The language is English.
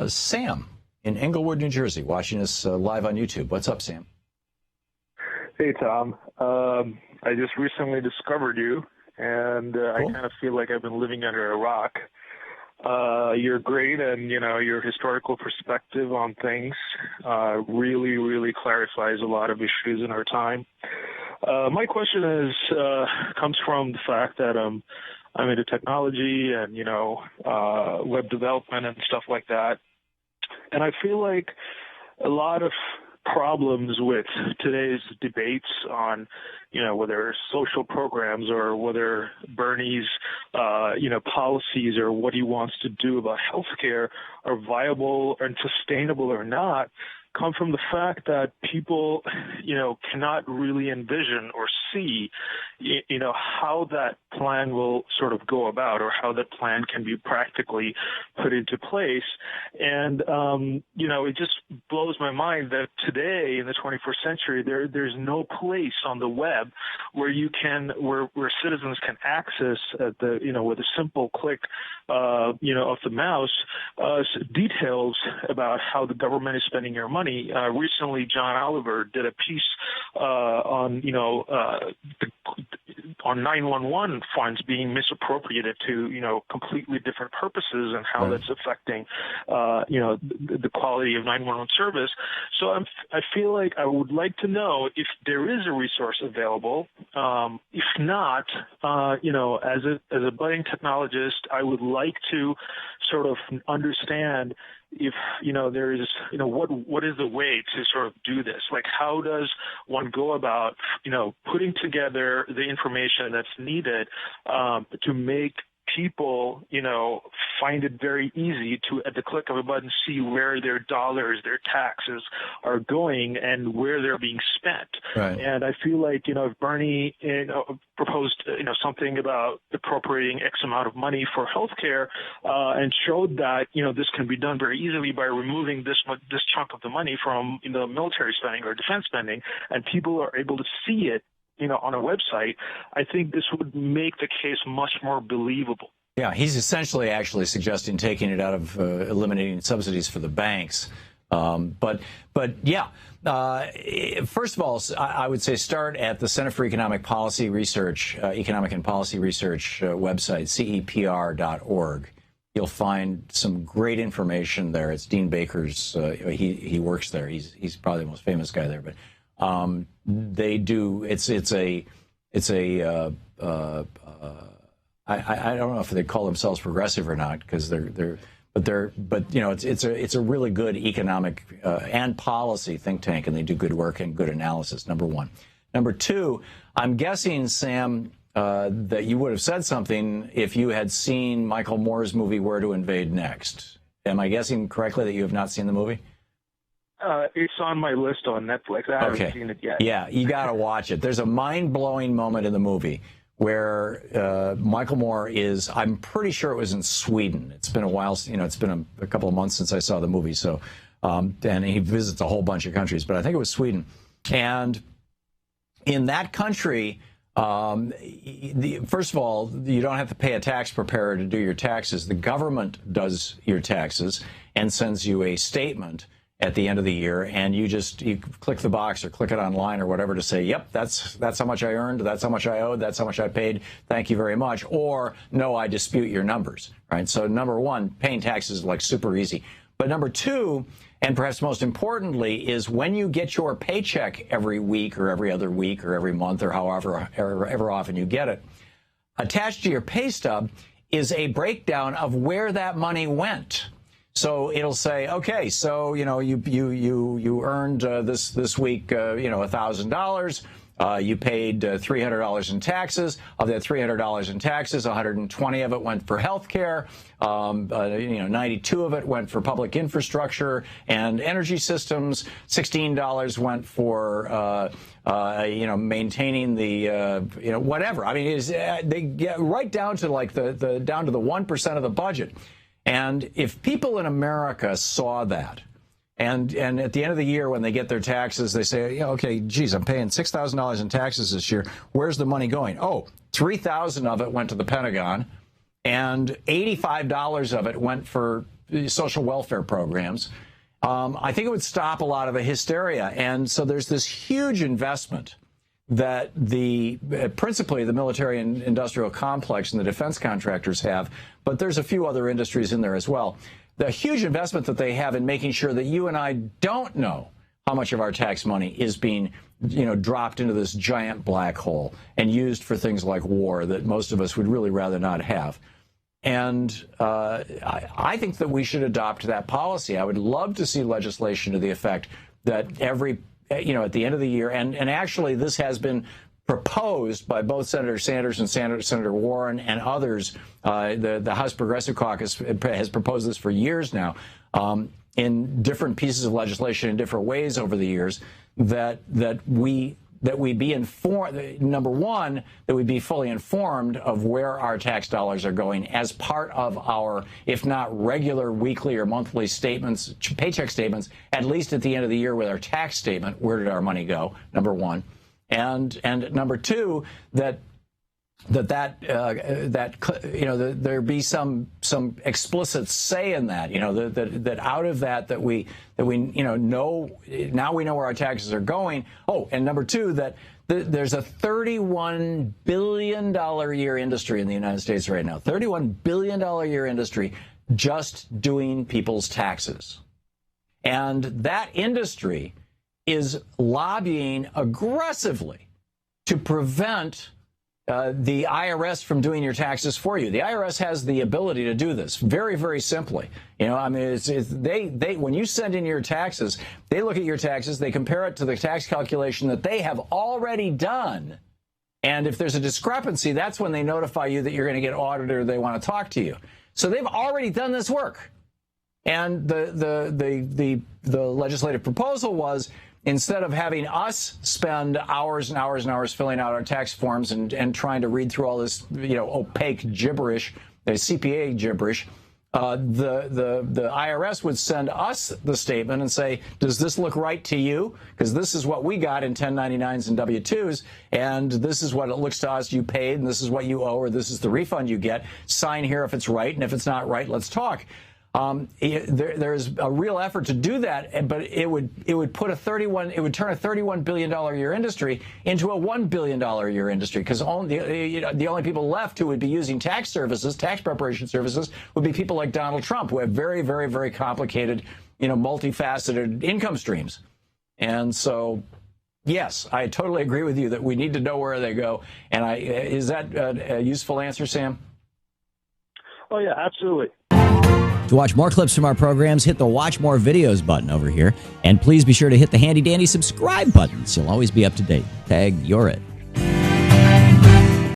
Sam in Englewood, New Jersey, watching us live on YouTube. What's up, Sam? Hey, Tom. I just recently discovered you, and Cool. I kind of feel like I've been living under a rock. You're great, and, your historical perspective on things really, really clarifies a lot of issues in our time. My question comes from the fact that I'm into technology and, web development and stuff like that. And I feel like a lot of problems with today's debates on, whether social programs or whether Bernie's, policies or what he wants to do about healthcare are viable and sustainable or not, come from the fact that people, cannot really envision or see, how that plan will sort of go about or how that plan can be practically put into place. And, it just blows my mind that today in the 21st century, there's no place on the web where where citizens can access at with a simple click, of the mouse, details about how the government is spending your money. Recently, John Oliver did a piece on 911 funds being misappropriated to completely different purposes and how that's affecting the quality of 911 service. So I feel like I would like to know if there is a resource available. If not, as a budding technologist, I would like to sort of understand if, there is, what is the way to sort of do this? Like, how does one go about, putting together the information that's needed to make people, find it very easy to, at the click of a button, see where their dollars, their taxes are going and where they're being spent. Right. And I feel like, if Bernie, proposed, something about appropriating X amount of money for healthcare, and showed that, this can be done very easily by removing this chunk of the money from, military spending or defense spending, and people are able to see it, on a website, I think this would make the case much more believable. Yeah, he's essentially actually suggesting taking it out of eliminating subsidies for the banks. But yeah, first of all, I would say start at the Center for Economic Policy Research, Economic and Policy Research website, cepr.org. You'll find some great information there. It's Dean Baker's. He works there. He's probably the most famous guy there, but. They do. It's a. I don't know if they call themselves progressive or not because but it's a really good economic and policy think tank, and they do good work and good analysis. Number one. Number two, I'm guessing, Sam, that you would have said something if you had seen Michael Moore's movie Where to Invade Next. Am I guessing correctly that you have not seen the movie? It's on my list on Netflix. I haven't seen it yet. Yeah, you got to watch it. There's a mind-blowing moment in the movie where Michael Moore is, I'm pretty sure it was in Sweden. It's been a while, it's been a couple of months since I saw the movie. So, and he visits a whole bunch of countries, but I think it was Sweden. And in that country, first of all, you don't have to pay a tax preparer to do your taxes. The government does your taxes and sends you a statement at the end of the year, and you click the box or click it online or whatever to say, yep, that's how much I earned, that's how much I owed, that's how much I paid, thank you very much, or no, I dispute your numbers, right? So number one, paying taxes is like super easy. But number two, and perhaps most importantly, is when you get your paycheck every week or every other week or every month or however often you get it, attached to your pay stub is a breakdown of where that money went. So it'll say, okay, so you earned this week $1,000. You paid $300 in taxes. Of that $300 in taxes, 120 of it went for health care. 92 of it went for public infrastructure and energy systems. $16 went for maintaining the whatever. I mean, they get right down to like down to the 1% of the budget. And if people in America saw that, and at the end of the year when they get their taxes, they say, okay, geez, I'm paying $6,000 in taxes this year. Where's the money going? Oh, $3,000 of it went to the Pentagon, and $85 of it went for social welfare programs. I think it would stop a lot of the hysteria. And so there's this huge investment that principally the military and industrial complex and the defense contractors have, but there's a few other industries in there as well. The huge investment that they have in making sure that you and I don't know how much of our tax money is being, dropped into this giant black hole and used for things like war that most of us would really rather not have. And I think that we should adopt that policy. I would love to see legislation to the effect that at the end of the year, and actually this has been proposed by both Senator Sanders and Senator Warren and others. The House Progressive Caucus has proposed this for years now in different pieces of legislation in different ways over the years, that we be informed, number one, that we be fully informed of where our tax dollars are going as part of our, if not regular weekly or monthly statements, paycheck statements, at least at the end of the year with our tax statement, where did our money go, number one. And number two, that there be some explicit say in that, that out of that we know, now we know where our taxes are going. Oh, and number two, that there's a $31 billion a year industry in the United States right now, $31 billion a year industry just doing people's taxes. And that industry is lobbying aggressively to prevent the IRS from doing your taxes for you. The IRS has the ability to do this very, very simply. When you send in your taxes, they look at your taxes, they compare it to the tax calculation that they have already done. And if there's a discrepancy, that's when they notify you that you're going to get audited or they want to talk to you. So they've already done this work. And the legislative proposal was, instead of having us spend hours and hours and hours filling out our tax forms and trying to read through all this, opaque gibberish, CPA gibberish, the IRS would send us the statement and say, does this look right to you? Because this is what we got in 1099s and W-2s, and this is what it looks to us you paid, and this is what you owe, or this is the refund you get. Sign here if it's right, and if it's not right, let's talk. There's a real effort to do that, but it would turn a $31 billion a year industry into a $1 billion a year industry, because the only people left who would be using tax preparation services would be people like Donald Trump, who have very, very, very complicated, multifaceted income streams. And so, yes, I totally agree with you that we need to know where they go. And is that a useful answer, Sam? Oh, yeah, absolutely. To watch more clips from our programs, hit the Watch More Videos button over here. And please be sure to hit the handy-dandy subscribe button so you'll always be up to date. Tag, you're it.